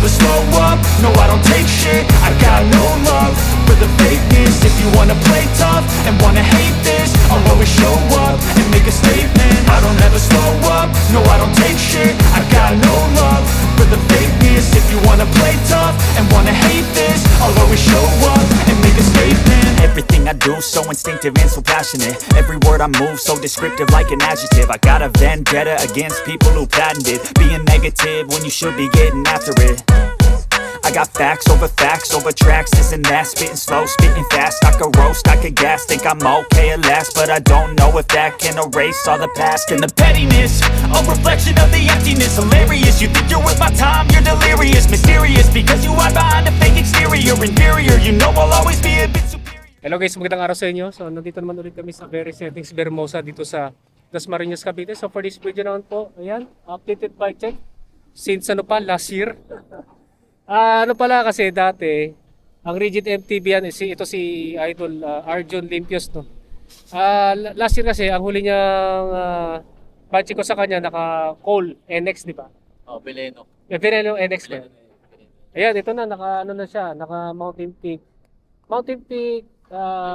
never slow up, no I don't take shit. I got no love for the fakeness. If you wanna play tough and wanna hate this, I'll always show up and make a statement. I don't ever slow up, no I don't take shit. I got no love for the fakeness. If you wanna play tough and wanna hate this, I'll always show up and make a statement. Everything I do so instinctive and so passionate. Every word I move so descriptive like an adjective. I got a vendetta against people who patented being negative when you should be getting after it. I got facts over tracks, this and that. Spitting slow, spitting fast. I could roast, I could gas. Think I'm okay at last, but I don't know if that can erase all the past. And the pettiness, a reflection of the emptiness. Hilarious, you think you're worth my time, you're delirious. Mysterious, because you hide behind a fake exterior. Inferior, you know I'll always be a bit superior. Hello guys, magandang araw sa inyo. So nandito naman ulit kami sa Very Settings Vermosa dito sa Dasmariñas, Cavite. So for this video naman po, ayan, updated bike check since last year. Ano pala kasi dati, ang Rigid MTB yan, ito si Idol Arjun Limpios, no? Last year kasi, ang huli niyang bike check ko sa kanya, naka-Cole NX, di ba? Oh, Veleno. Veleno NX ba? Ayan, ito na, naka siya, naka Mountain Peak. Mountain Peak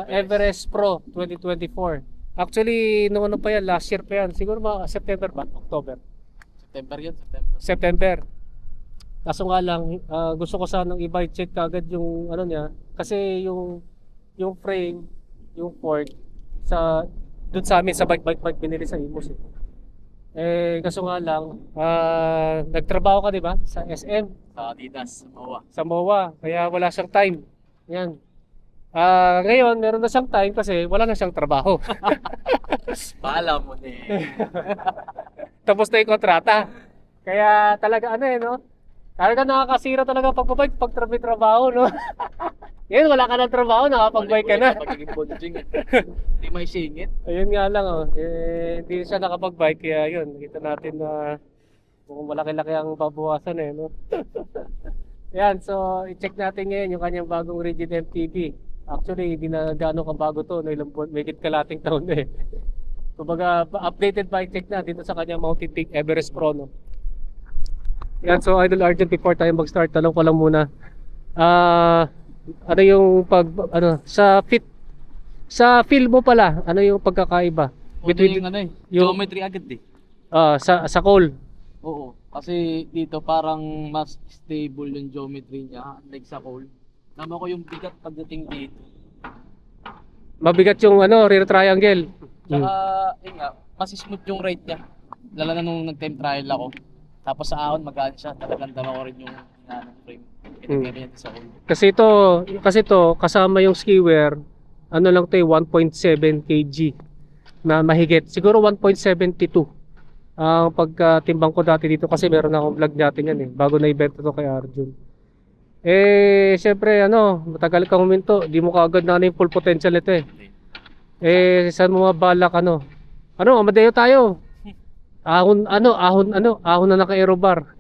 Everest Pro 2024. Actually, noong ano pa yan, last year pa yan. Siguro September ba? October? September yun, September. Kaso nga lang, gusto ko sanang i-bike check kagad yung ano niya. Kasi yung frame, yung fork, dun sa amin, sa bike binili sa Imus kaso nga lang, nagtrabaho ka diba? Sa SM? sa Adidas, sa MOA. Sa MOA, kaya wala siyang time. Yan. Ngayon, meron na siyang time kasi wala na siyang trabaho. Paalam mo na eh. Tapos na yung kontrata. Kaya talaga no? Talaga nakakasira talaga pag trabaho, no? Ngayon, wala ka ng trabaho, nakapag-bike ka na. Pagiging bonjing eh. Hindi may singit. Ayun nga lang, hindi siya nakapag-bike, kaya yun, nakita natin na kung malaki-laki ang babawasan no? Yan, so i-check natin ngayon yung kanyang bagong Rigid MTB. Actually, hindi na gaano kabago to, no? Ilang buwan, may kalating taon na Kumbaga, updated bike check na dito sa kanyang Mountain Peak Everest Pro, no? Yan, so Idol Arjun, before tayo mag-start, tanong ko lang muna. Ano yung sa feel mo pala, ano yung pagkakaiba? Between yung geometry agad eh. Sa Cole. Oo, kasi dito parang mas stable yung geometry niya, like sa Cole. Tama ko yung bigat pagdating dito. Mabigat yung rear triangle. Tsaka, mas smooth yung ride niya. Lalo na nung nag-time trial ako. Tapos sa ahon magaan siya, talagang dama ko rin yung hinanang frame. Pinagkaya niya sa Cole. Kasi to kasama yung ski wear, lang to 1.7 kg na mahigit. Siguro 1.72. Ang pagkatimbang ko dati dito kasi meron akong vlog natin yan bago na ibenta to kay Arjun. Syempre matagal kang huminto, di mo kaagad na yung full potential nito saan mo mabalak Amadeo tayo. Ahon na naka-aerobar.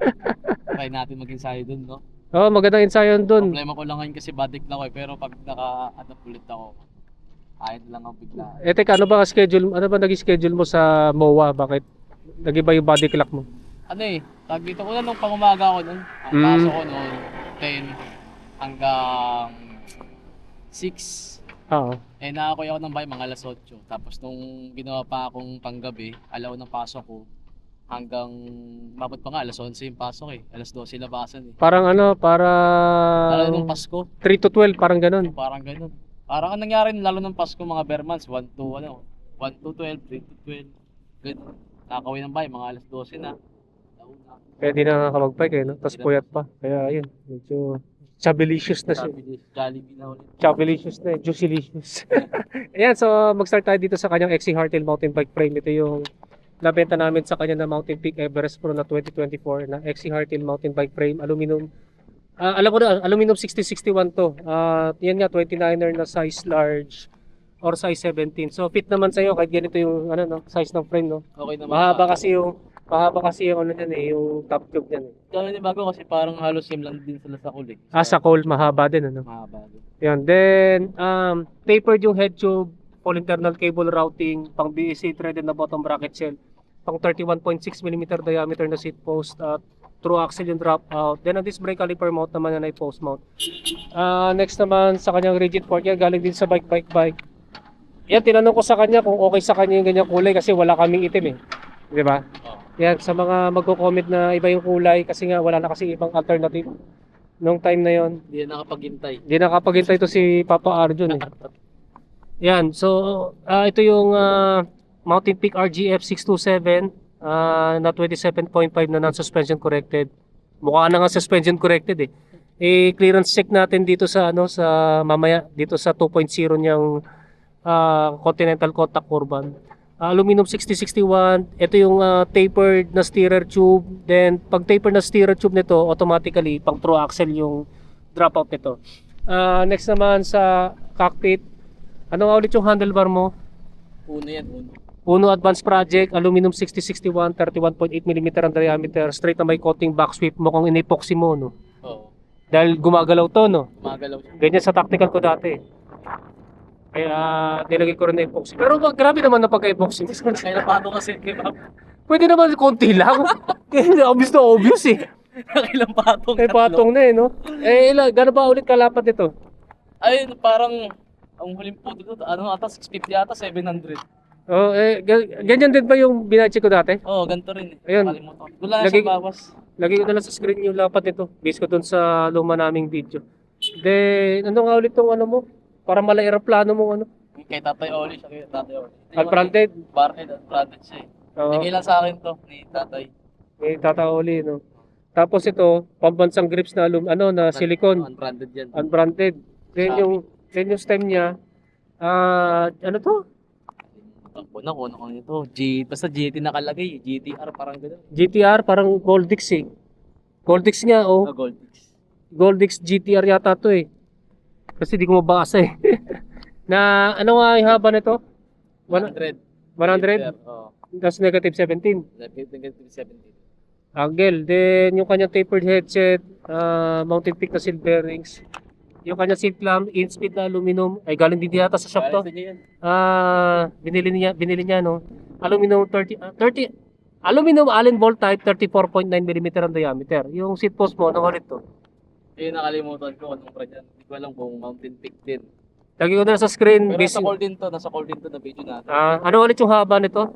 Try natin mag-ensayo dun, no? Oo, magandang ensayo dun. Problema ko lang ngayon kasi body clock pero pag naka-adapt ulit ako, ayun lang ako bigla. Teka, ano ba naging schedule mo sa MOA? Bakit nag-iba yung body clock mo? Tag dito ko na nung pangumaga ko nun. Ang pasok ko noon, 10 hanggang 6. Oo. Nakakuha ako ng bahay mga alas 8. Tapos nung ginawa pa akong panggabi, alaw ng pasok ko, hanggang mabot pa nga alas 11 yung pasok Alas 12 labasan Parang lalo nung Pasko. 3 to 12, parang ganun. Parang ganun. Parang ang nangyari lalo ng Pasko mga bare months, 1 to 12, 3 to 12. Ganun. Nakakawin ng bahay, mga alas 12 na. Kaya di na nakakapag-bike Tapos puyat pa. Kaya ayun, medyo Chubbilicious na siya. Jollibee na ulit. Chubbilicious na Juicylicious. Ayan, so mag-start tayo dito sa kanyang XC Hardtail mountain bike frame. Ito yung nabenta namin sa kanya na Mountain Peak Everest Pro na 2024 na XC Hardtail mountain bike frame. Aluminum. Alam mo na, aluminum 6061 to. Yan nga, 29er na size large or size 17. So fit naman sa'yo kahit ganito yung size ng frame, no? Okay naman. Mahaba kasi yung yung top tube niyan Kaya bago kasi parang halos same lang din sila sa Cole. Sa Cole mahaba din Mahaba din. Yan. Then tapered yung head tube, full internal cable routing, pang BEC threaded na bottom bracket shell, pang 31.6 mm diameter na seat post at through axle yung drop out. Then ang disc brake caliper mount naman yan ay post mount. Next naman sa kanyang rigid fork yan, galing din sa bike. Yan, tinanong ko sa kanya kung okay sa kanya yung ganyang kulay kasi wala kaming itim eh. Di ba? Yan, sa mga magko-comment na iba yung kulay kasi nga wala na kasi ibang alternative. Nung time na yon, Hindi na nakapaghintay. hindi nakapaghintay to si Papa Arjun eh. Yan, so ito yung Mountain Peak RGF 627 na 27.5 na non-suspension corrected. Mukha na nga suspension corrected eh. Clearance check natin dito sa mamaya dito sa 2.0 niyang Continental Contact Urban. Aluminum 6061. Ito yung tapered na steerer tube. Then pag tapered na steerer tube nito, automatically pang through axle yung dropout nito. Next naman sa cockpit, ano nga ulit yung handlebar mo? Uno yan, uno. Uno Advanced Project, aluminum 6061, 31.8mm ang diameter, straight na may coating back sweep, mukhang in-epoxy mo, no? Oo. Dahil gumagalaw to, no? Gumagalaw siya. Ganyan sa tactical ko dati. Kaya nilagay ko rin na epoxy. Pero grabe naman na pagka-epoxy. Kaya napano kasi kay Ma'am. Pwede naman konti lang. Obvious na obvious eh. Nakilang patong. May patong na eh, no? Gano'n ba ulit kalapat nito? Ayun, parang ang huling po dito, ano ata, 650 ata, 700. Oh, ganyan din ba yung binatch ko dati? Oo, ganito rin eh. Ayun. Nakalimutan. Wala na Lagi- sa bawas. Lagay ko na lang sa screen yung lapat nito. Base ko dun sa luma naming video. Then, ano nga ulit tong ano mo? Para mala aeroplano mo ano? Kay Tatay Oli siya, kay Tatay Oli. Unbranded. Barhead, unbranded siya eh. Oo. Bigay lang sa akin to, ni Tatay. May tatauli, no? Tapos ito, pambansang grips na na silicone. Unbranded yan. Unbranded. Then yung stem niya, ano to? Ako na kung ano ito. Basta GT nakalagay, GTR parang gano'n. GTR, parang Goldix eh. Goldix nga, oh. Gold. Goldix GTR yata to eh. Kasi di ko mabasa eh. Na, ano nga yung haba nito? 100. 100? Oo. Tapos negative 17. Negative 17. Angle. Then, yung kanyang tapered headset, Mountain Peak na seal bearings. Yung kanyang seat clamp, in-speed na aluminum. Ay, galing din yata sa shop to. Galing din yan. Binili niya, no? Aluminum aluminum Allen bolt type, 34.9mm ang diameter. Yung seat post mo, ano ulit to? Ayun, nakalimutan ko anong brand yan. Hindi ko alam kung Mountain Peak din. Lagi ko na sa screen. Pero nasa call din to na video natin. Ano ulit yung haba nito?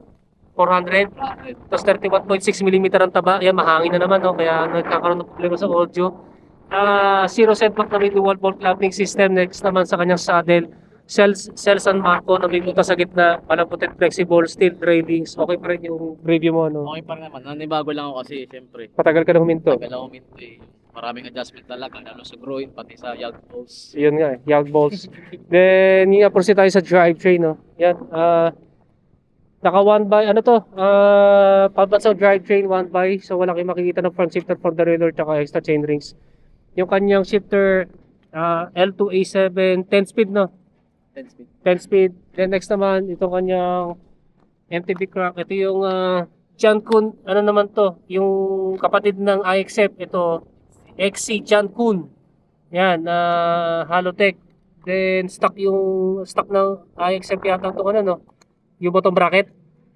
400? 100. Tapos 31.6mm ang taba. Yan, mahangin na naman, no? Kaya nagkakaroon ng problema sa audio. Zero setback na may dual bolt clamping system. Next naman sa kanyang saddle, Cells and Marco na may buta sa gitna, malaputin, flexible, steel railings. Okay pa rin yung review mo, no? Okay pa rin naman. Nanibago lang ako kasi, syempre. Patagal ka na huminto. Tagal ako minto eh. Maraming adjustment talaga, lalo sa groin, pati sa yag balls. Yun nga, yag balls. Then, proceed tayo sa drivetrain, no? Yan, naka 1x, ano to? Pambansang drivetrain 1x, so wala kayong makikita ng front shifter from the derailleur tsaka extra chain rings. Yung kanyang shifter, L2A7, 10 speed, no? 10 speed. 10 speed. Then next naman, itong kanyang MTB crank. Ito yung Jankun, ano naman to? Yung kapatid ng iXF, ito, XC Jankun. Yan, Halotech. Then stock ng iXF yata ito, ano, no? Yung bottom bracket.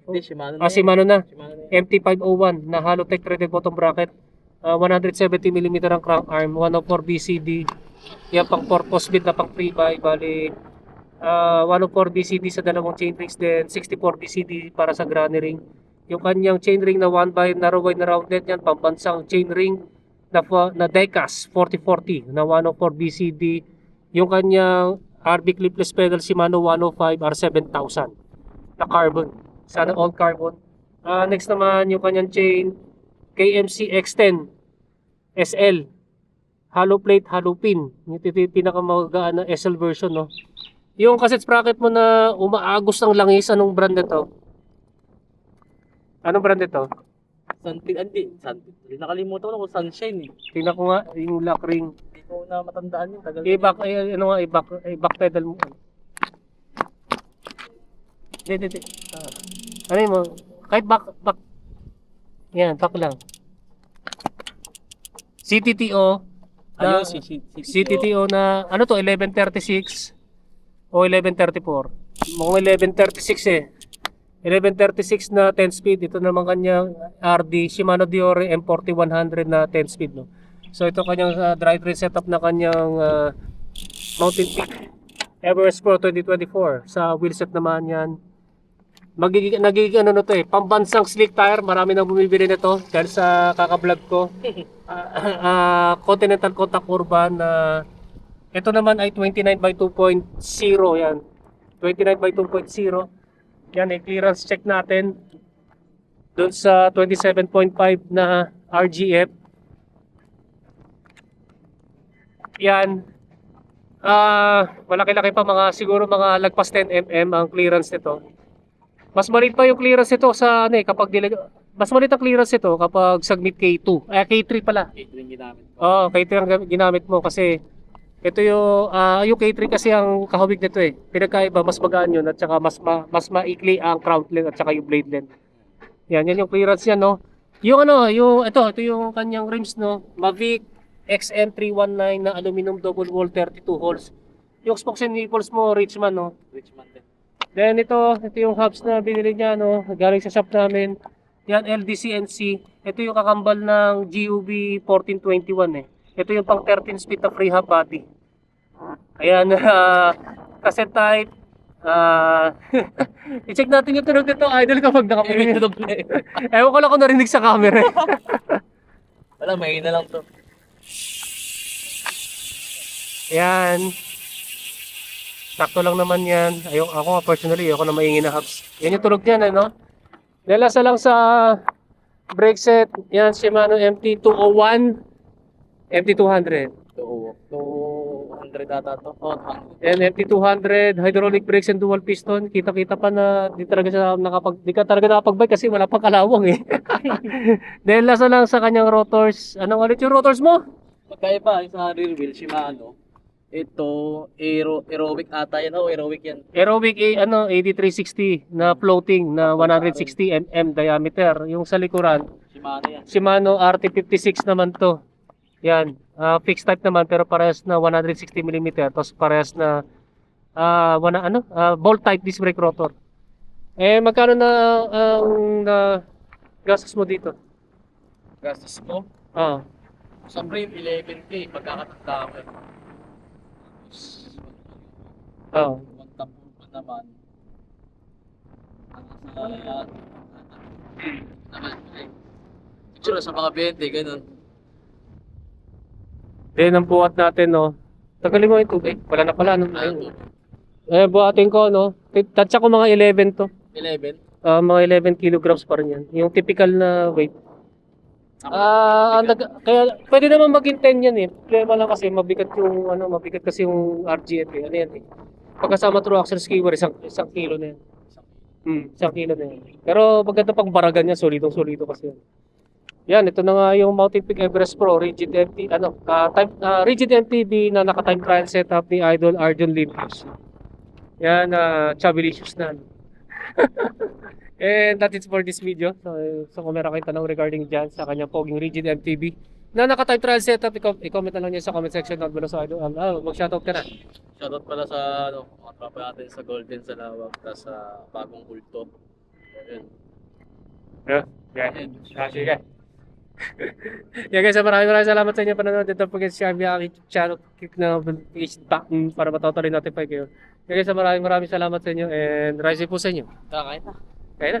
Hindi, Shimano na. Shimano na. Shimano na yan. MT501 na Halotech threaded bottom bracket. 170mm ang crank arm, 104 BCD. Yan pang 4-post bit na pang pre-buy. Bali, 104 BCD sa dalawang chain rings, then 64 BCD para sa granny ring. Yung kanyang chain ring na 1x narrow wide na rounded, yan pambansang chain ring na Decas 4040 na 104 BCD. Yung kanyang RB clipless pedal Shimano 105 R7000 na carbon, sana all carbon. Next naman yung kanyang chain KMC X10 SL hollow plate, hollow pin. Yung pinakamagaan na SL version, no? Yung cassette sprocket mo na umaagos ng langis, anong brand nito? Anong brand nito? Sunpin. Nakalimutan ko na kung Sunshine eh. Tingnan ko nga yung lock ring. Hindi ko na matandaan yun. Tagal I-back pedal mo. Hindi. Ano yun mo? Kahit back. Yan, back lang. CTTO. Ayun, CTTO na, ano to, 1136 o 1134. Mukhang 1136 eh. 1136 na 10 speed. Ito naman kanyang RD Shimano Diore M40 100 na 10 speed, no. So ito kanyang drivetrain setup na kanyang Mountain Peak Everest Pro 2024. Sa wheelset naman yan. Nagiging ano na to pambansang slick tire. Marami nang bumibili nito dahil sa kaka-vlog ko. Continental Contact Urban na ito naman ay 29 by 2.0 yan. 29 by 2.0. Yan clearance check natin doon sa 27.5 na RGF. Yan. Malaki-laki pa, siguro mga lagpas 10 mm ang clearance nito. Mas maliit pa yung clearance nito sa kapag mas maliit ang clearance nito kapag Submit K2. K3 pala. Ito yung ginamit ko. K3 ang ginamit mo kasi ito yung K3 kasi ang kahawig nito Pinagkaiba, mas magaan yun at saka mas maikli ang crown length at saka yung blade length. Yan yung clearance niya, no. Ito yung kanyang rims, no. Mavic XM319 na aluminum double wall 32 holes. Yung spokes and nipples mo Richman, no. Richmond din. Then ito yung hubs na binili niya, no. Galing sa shop namin. Yan LDCNC. Ito yung kakambal ng GUB 1421 Ito yung pang 13 speed na free hub body. Ayan, cassette type. I-check natin yung tunog nito, idol, kapag nakapagin. Ewan ko lang kung narinig sa camera. Wala, may na lang to. Ayan. Sakto lang naman yan. Ako nga personally, ako na maingin na hubs. Yan yung tunog niyan, ano? Nilasa lang sa brake set. Yan, Shimano MT201. MT200. 200 ata to. 200. And MT200, hydraulic brakes and dual piston. Kita-kita pa na di ka talaga nakapag-bike kasi wala pang kalawang Dahil lasa lang sa kanyang rotors. Anong ulit yung rotors mo? Magkaiba sa rear wheel, Shimano. Ito, aerobic ata yan. Aerobic yan. Aerobic AD360 na floating na 160 mm diameter. Yung sa likuran, Shimano yan. Shimano RT56 naman to. Yan, fixed type naman pero parehas na 160 mm. Tapos parehas na bolt type disc brake rotor. Magkano na ang gastos mo dito? Gastos ko? Sa frame, 11K. Pagkakatanda ko. One tap pa naman. Picture sa mga 20, ganun. Then ang buhat natin, no. Tagalin mo yung tubig. Wala na pala, no. Ayun. Buhatin ko, no. Tansya ko mga 11 to. 11? Mga 11 kilograms pa rin yan. Yung typical na weight. Kaya pwede naman maging 10 yan Problema lang kasi mabigat kasi yung RGF Ano yan Pagkasama through axle skewer, isang kilo na yan. 1 kilo na yan. Pero maganda pang baragan niya, solidong-solido kasi yan. Yan, ito na nga yung Mountain Peak Everest Pro Rigid Rigid MTB na naka-time trial setup ni Idol Arjun Limpius. Yan, Chabilicious na. And that's it for this video. So kung meron kayong tanong regarding dyan sa kanyang poging Rigid MTB na naka-time trial setup, i-comment na lang niya sa comment section down below sa Idol. Mag-shoutout ka na. Shoutout pala sa mga tropa natin sa Golden, sa Lawag, tapos sa bagong kulto. Ayun. Sige. Yeah guys, maraming salamat sa inyo panonood. Don't forget to share ang YouTube channel, click na notification button para matotally notify kayo. Yeah guys, maraming salamat sa inyo and rise po sa inyo. Kakain na. Kaya na.